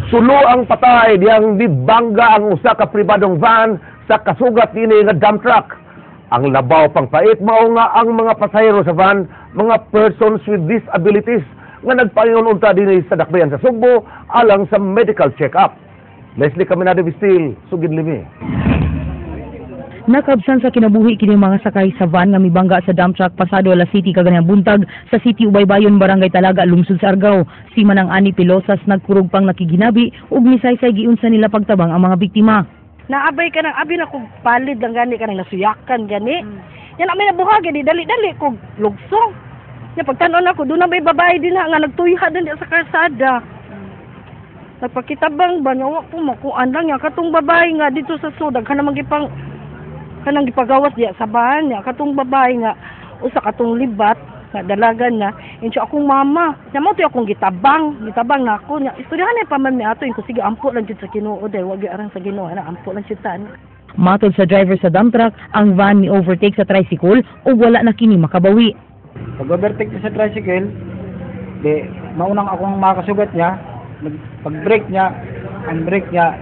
Sulo ang patay diyang dibangga ang usa ka pribadong van sa kasugat ini nga dump truck. Ang labaw pang pait mao nga ang mga pasahero sa van, mga persons with disabilities nga nagpaingon unta dinhi sa dakbayan sa Sugbo alang sa medical check-up. Leslie Caminado Vistil, Sugid Limi. Nakabsan sa kinabuhi kini mga sakay sa van nga mibangga sa dump truck pasado alas City kaganihang buntag sa City Ubaybayon, Barangay Talaga, lungsod sa Argao. Si Manang Ani Pilosas nagkurog pang nakiginabi ug misaysay giunsa nila pagtabang ang mga biktima. Naabay ka ng abi na kog palid lang gani ka nang nasuyakan gani. Yan amin nabuhag gani dali-dali kog lugsong. Ya pagtan-on ako doon na may babae din nga nagtuyha din sa kalsada. Nagpakitabang ba niya ko makuan lang ya katong babae nga dito sa sudag kana magipang kanang gipagawas diya sa bahan niya katong babae nga usa katong libat nga dalagan na inso akong mama namo to akong gitabang na ako nya istoryahan ni paman mi ato inko sige ampo lang jud sa Ginoo day wag arang sa Ginoo na ampo lang jud tan. Matod sa driver sa dump truck, ang van ni overtake sa tricycle ug wala na kini makabawi. Pag overtake sa tricycle di maunang akong makasugat niya, pag brake niya ang brake niya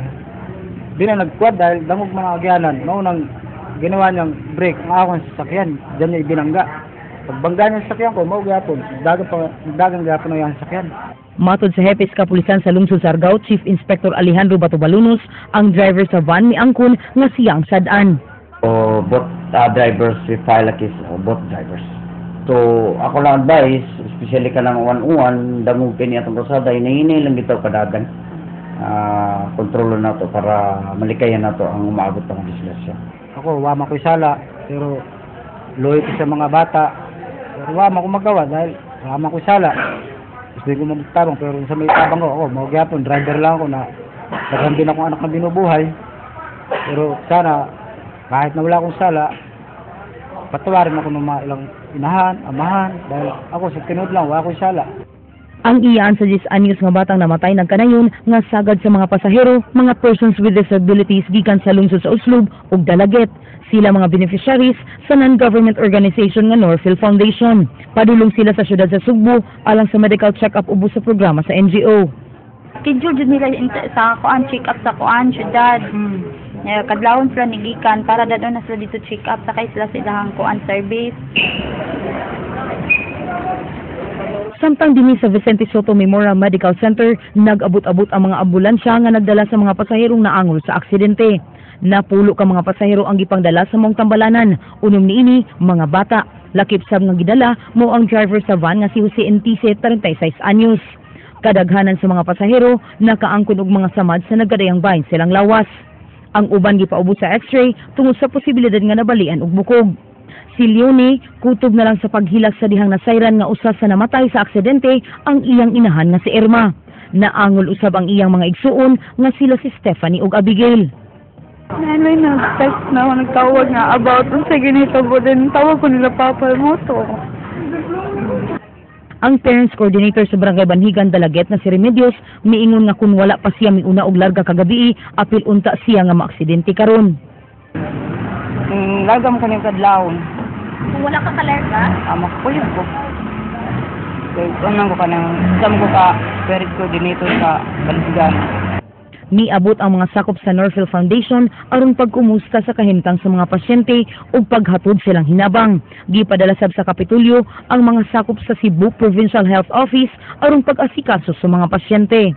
di na nagquad dahil dangog man ang agyanan, maunang ginawa niyang brake ang akong sasakyan, diyan niya ibinangga. Pagbangga niya sasakyan ko, maugyapon, dagang gyapon na yung sasakyan. Matod sa Hepe sa Kapulisan sa lungsod sa Argao, Chief Inspector Alejandro Batobalunos, ang driver sa van ni angkon nga siyang sadaan. So, both drivers, we file a case, both drivers. So, ako lang advice, especially ka lang uwan-uwan, damong pini atong rosada, hinahinay lang dito kadagan. Kontrolo na to para malikayan na to ang umaabot ng legislasyon. Ako, wama ko sala, pero loyalty sa mga bata. Pero wama ko magawa dahil wama ko sala. Gusto ko magtabang, pero sa may tabang ko, ako, magyapon, driver lang ako na dagang din akong anak na binubuhay. Pero sana, kahit na wala akong sala, patawarin ako ng mga ilang inahan, amahan, dahil ako sa tinod lang, wala akong sala. Ang iyaan sa 10 anyos nga batang namatay nagkanayon nga sagad sa mga pasahero, mga persons with disabilities gikan sa lungsod sa Uslob ug Dalaget. Sila mga beneficiaries sa non-government organization nga Northfield Foundation. Padulong sila sa syudad sa Sugbo alang sa medical check-up ubos sa programa sa NGO. Schedule jud nila sa kuan check-up sa kuan syudad. Kadlawon sila nigikan para dadon na sila dito check-up sakay sila sa ilang kuan service. Samtang dinhi sa Vicente Soto Memorial Medical Center, nag-abot-abot ang mga ambulansya nga nagdala sa mga pasaherong naangol sa aksidente. Napulo ka mga pasahero ang gipangdala sa mong tambalanan. Unom niini, mga bata. Lakip sab nga gidala mo ang driver sa van nga si Jose Entice, 36 anyos. Kadaghanan sa mga pasahero nakaangkon og mga samad sa nagkadayang bahin silang lawas. Ang uban gipaubos sa x-ray tungod sa posibilidad nga nabalian og bukog. Si Leone, kutob na lang sa paghilak sa dihang nasayran nga usa sa namatay sa aksidente ang iyang inahan nga si Irma. Naangol usab ang iyang mga igsuon nga sila si Stephanie ug Abigail. Nanay nag-text na ako nagtawag nga about sa ganito po din tawag ko nila Papa mo to. Ang parents coordinator sa Barangay Banhigan Dalaget na si Remedios miingon nga kun wala pa siya miuna og larga kagabi, apil unta siya nga maaksidente karon. Lagam ko ng kadlawon. Kung wala ka kalarga? Makapuyod ko. Unang ko ka ng isang ko ka parent coordinator sa Banhigan. Niabot ang mga sakop sa Northfield Foundation aron pagkumusta sa kahimtang sa mga pasyente ug paghatod silang hinabang. Gipadala sab sa Kapitulyo ang mga sakop sa Cebu Provincial Health Office aron pag-asikaso sa mga pasyente.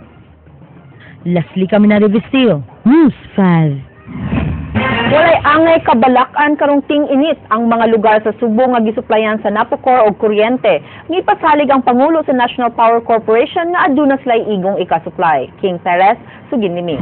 Leslie Caminado Vistil, News 5. Walay angay kabalakan karong ting-init ang mga lugar sa Subo nga gisuplayan sa Napocor og kuryente. Gipasalig ang Pangulo sa National Power Corporation nga aduna sila'y igong ikasupply. King Perez, Sugin Limi.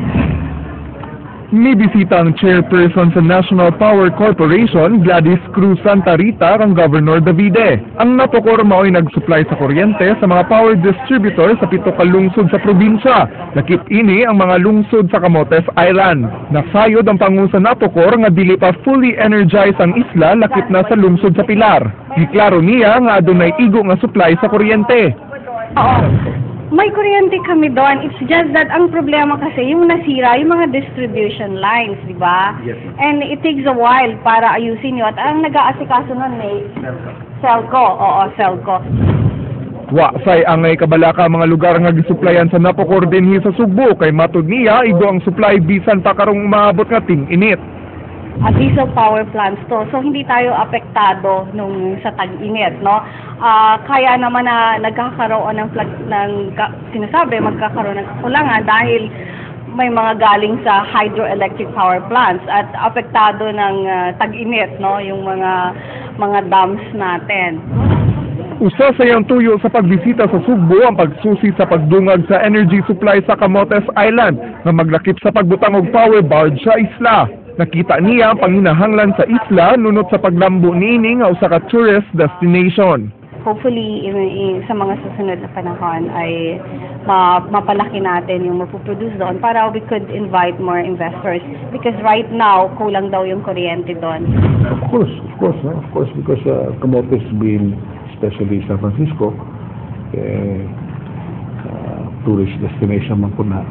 Nibisita ang chairperson sa National Power Corporation, Gladys Cruz Santa Rita, ang Governor Davide. Ang Napocor mao'y nag-supply sa kuryente sa mga power distributor sa 7 ka lungsod sa probinsya. Lakip ini ang mga lungsod sa Camotes Island. Nasayod ang pangulo sa Napocor nga dili pa fully energized ang isla lakip na sa lungsod sa Pilar. Giklaro niya nga adunay igo nga supply sa kuryente. May kuryente kami doon. It's just that ang problema kasi yung nasira, yung mga distribution lines, di ba? Yes. And it takes a while para ayusin yun. At ang nag-aasikaso nun Selco. Oo, Selco. Wa say angay kabalaka mga lugar nga gisuplayan sa Napocor dinhi sa Sugbo kay matud niya igo ang supply bisan pa karong umaabot nga ting-init. Diesel power plants to. So hindi tayo apektado nung sa tag-init, no? Kaya naman na nagkakaroon sinasabi magkakaroon ng kakulangan dahil may mga galing sa hydroelectric power plants at apektado ng tag-init, no? Yung mga dams natin. Usa sa iyang tuyo sa pagbisita sa Sugbo ang pagsusi sa pagdungag sa energy supply sa Camotes Island na maglakip sa pagbutang og power barge sa isla. Nakita niya ang panginahanglan sa isla nunot sa paglambo niini nga usa ka tourist destination. Hopefully, sa mga susunod na panahon ay mapalaki natin yung mapuproduce doon para we could invite more investors. Because right now, kulang daw yung kuryente doon. Of course, because Camotes being, especially San Francisco, tourist destination man po na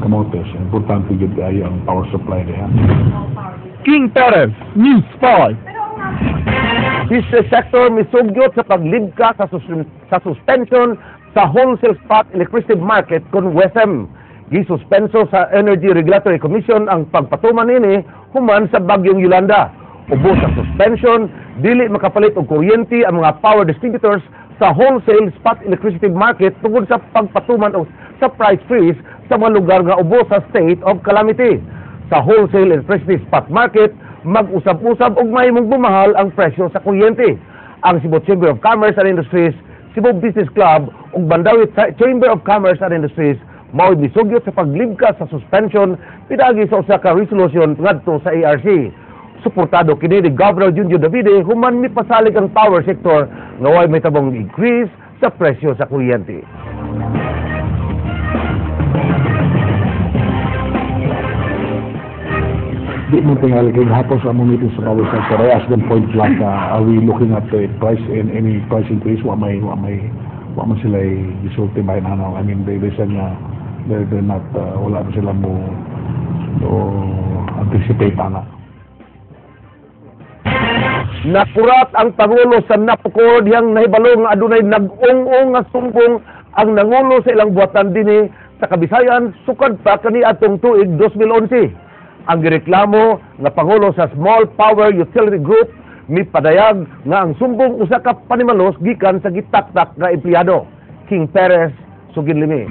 Camotes, importante yun kayo ang power supply niya. King Perez, News 5. Business sector misugyot sa paglibka sa suspension sa wholesale spot electricity market kon WESM. Gisuspenso sa Energy Regulatory Commission ang pagpatuman nini human sa bagyong Yolanda. Ubos sa suspension, dili makapalit og kuryente ang mga power distributors sa wholesale spot electricity market tungod sa pagpatuman o sa price freeze sa mga lugar nga ubos sa state of calamity. Sa wholesale electricity spot market, mag-usab-usab og mahimong bumahal ang presyo sa kuryente. Ang Cebu Chamber of Commerce and Industries, Cebu Business Club ug Bandawit Chamber of Commerce and Industries mao misugyot sa paglibka sa suspension pinagi sa usa ka resolution ngadto sa ARC. Suportado kini ni Governor Junjun Davide human mipasalig ang power sector nga way may tabong increase sa presyo sa kuryente. Di mo tingali kay hapon sa among meeting sa power sector. I asked them point blank, are we looking at the price and any price increase? Wa man sila isulti by now. I mean, they said na they're not, wala na sila mo anticipate na. Nakurat ang Pangulo sa Napocor diyang nahibalo nga adunay nag-ung-ung nga sumbong ang nangulo sa ilang buhatan dinhi sa Kabisayan sukad pa kani atong tuig 2011. Ang gireklamo nga Pangulo sa Small Power Utility Group mipadayag nga ang sumbong usa ka panimalos gikan sa gitaktak nga empleyado. King Perez, Suginlimi.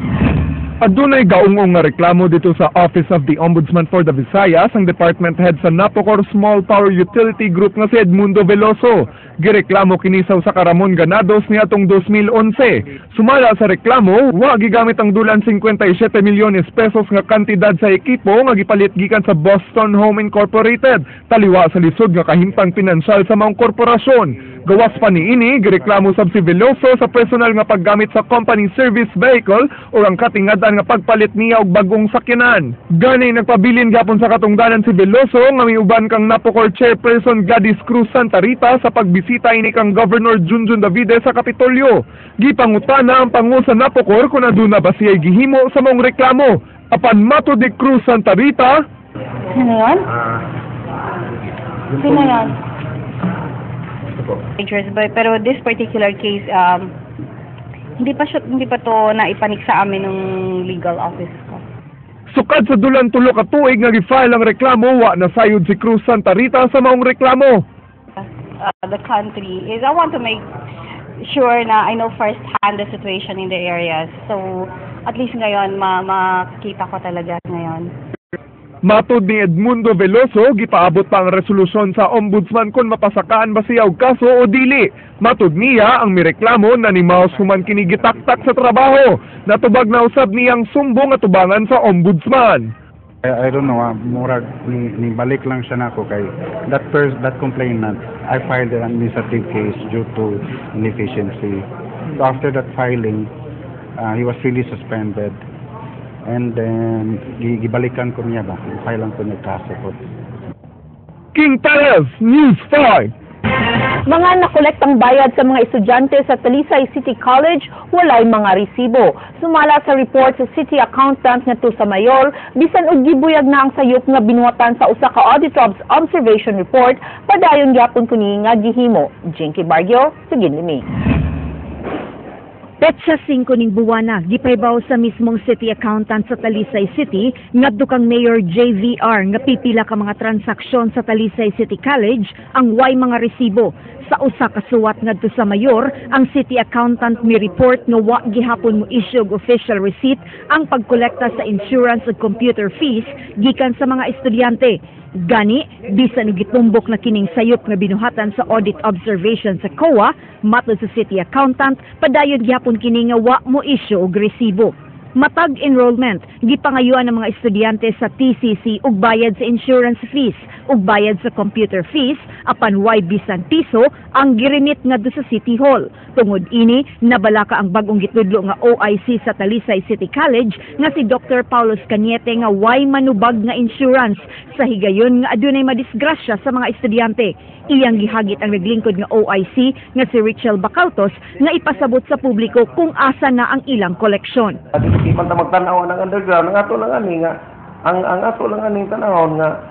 Adunay gaungong nga reklamo dito sa Office of the Ombudsman for the Visayas ang Department Head sa Napocor Small Power Utility Group nga si Edmundo Veloso. Gireklamo kini sa usa ka Ramon Ganados niadtong 2011. Sumala sa reklamo, wa gigamit ang dulan 57 milyones pesos nga kantidad sa ekipo nga gipalit gikan sa Boston Home Incorporated, taliwa sa lisod nga kahimpang pinansyal sa maong korporasyon. Gawas pa niini, gireklamo sab si Veloso sa personal nga paggamit sa company service vehicle o ang katingadan nga pagpalit niya og bagong sakyanan. Gani nagpabilin gyapon sa katungdanan si Veloso nga miuban kang Napocor Chairperson Gladys Cruz Santa Rita sa pagbisita ini kang Governor Junjun Davide sa Kapitolyo. Gipangutana ang Pangulo sa Napocor kung aduna ba siya'y gihimo sa maong reklamo. Apan matud ni Cruz Santa Rita, Sino yan? Sino yan? Pero this particular case, hindi pa to naipanik sa amin ng legal office ko. sukad sa dulan tulo ka tuig nga gi-file ang reklamo, wa nasayod si Cruz Santa Rita sa maong reklamo. The country is, I want to make sure na I know firsthand the situation in the areas. So, at least ngayon, makita ko talaga ngayon. Matud ni Edmundo Veloso, gipaabot pa ang resolusyon sa ombudsman kung mapasakaan ba siya og kaso o dili. Matud niya ang mireklamo na ni Maus human kini gitaktak sa trabaho. Natubag na usab niyang sumbong at tubangan sa ombudsman. I don't know, murag ni balik lang siya nako kay that complainant. I filed an administrative case due to inefficiency. So after that filing, he was really suspended. And then, gibalikan ko niya ba? Filean ko niya kaso ko. King Perez, News 5. Mga nakolektang bayad sa mga estudyante sa Talisay City College, walay mga resibo. Sumala sa report sa City Accountant ngadto sa Mayor, bisan og gibuyag na ang sayop nga binuwatan sa usa ka Auditor's Observation Report, padayon gyapon kuni nga gihimo. Jinky Bargio, Suginlimi. Petsa 5 ning buwana, gipaybaw sa mismong city accountant sa Talisay City, ngadto kang Mayor JVR nga pipila ka mga transaksyon sa Talisay City College ang way mga resibo. Sa usa ka suwat ngadto sa mayor, ang city accountant mi report nga wa gihapon mo issue og official receipt ang pagkolekta sa insurance ug computer fees gikan sa mga estudyante. Gani, bisan gitumbok na kining sayop nga binuhatan sa audit observation sa COA, matod sa city accountant, padayon gyapon kini nga wa mo issue og resibo. Matag enrollment, gipangayuan ng mga estudyante sa TCC ug bayad sa insurance fees ug bayad sa computer fees apan way bisan piso ang girimit ngadto sa City Hall. Tungod ini, nabalaka ang bagong gitudlo nga OIC sa Talisay City College nga si Dr. Paulos Cañete nga way manubag nga insurance sa higayon nga adunay madisgrasya sa mga estudyante. Iyang gihagit ang naglingkod nga OIC nga si Richel Bacaltos nga ipasabot sa publiko kung asa na ang ilang koleksyon. Di man ta magtan-aw ng underground, ang ato lang ani nga ang ato lang aning tanawon nga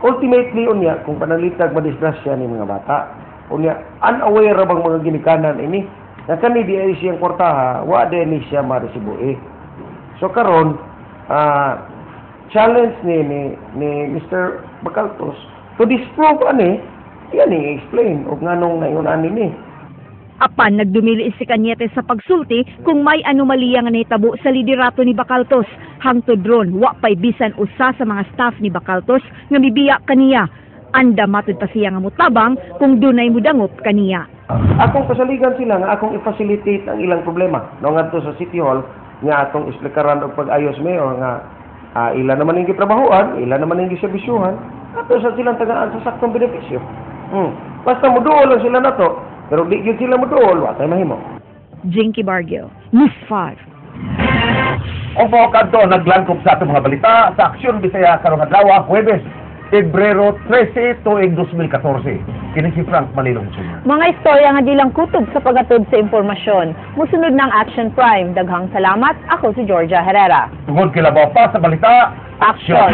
ultimately unya kung panalitag madisgrasya ni mga bata. Unya unaware bang mga ginikanan ini nga kani di ay siyang kwartaha, wa din siya maresibue. So karon challenge ni Mr. Bacaltos to disprove ani yan i-explain og nganong nayon ani ni. Apan nagdumili si Cañete sa pagsulti kung may anomalya nga nahitabo sa liderato ni Bacaltos. Hangtod ron, wa pay bisan usa sa mga staff ni Bacaltos nga mibiya kaniya. Anda matod pa siya nga mutabang kung dunay mudangop kaniya. Akong kasaligan sila nga akong i-facilitate ang ilang problema. No ngadto sa City Hall nga atong isplikaran og pag-ayos mayor nga ila naman ang gitrabahuan, ila naman ang giserbisyuhan, ato sa silang tagaan sa saktong benepisyo. Basta muduol lang sila nato. Pero di yun sila mo doon, wa tayo mahimo. Jinky Bargio, News 5. Opo, kanto, naglangkop sa atong mga balita sa Aksyon Bisaya karong adlaw, Huwebes, Pebrero 13, tuig 2014. Kini si Frank Manilong Jr. Mga istorya nga di lang kutob sa pagatod sa impormasyon. Musunod ng Action Prime. Daghang salamat. Ako si Georgia Herrera. Tungod kilabaw pa sa balita, Action!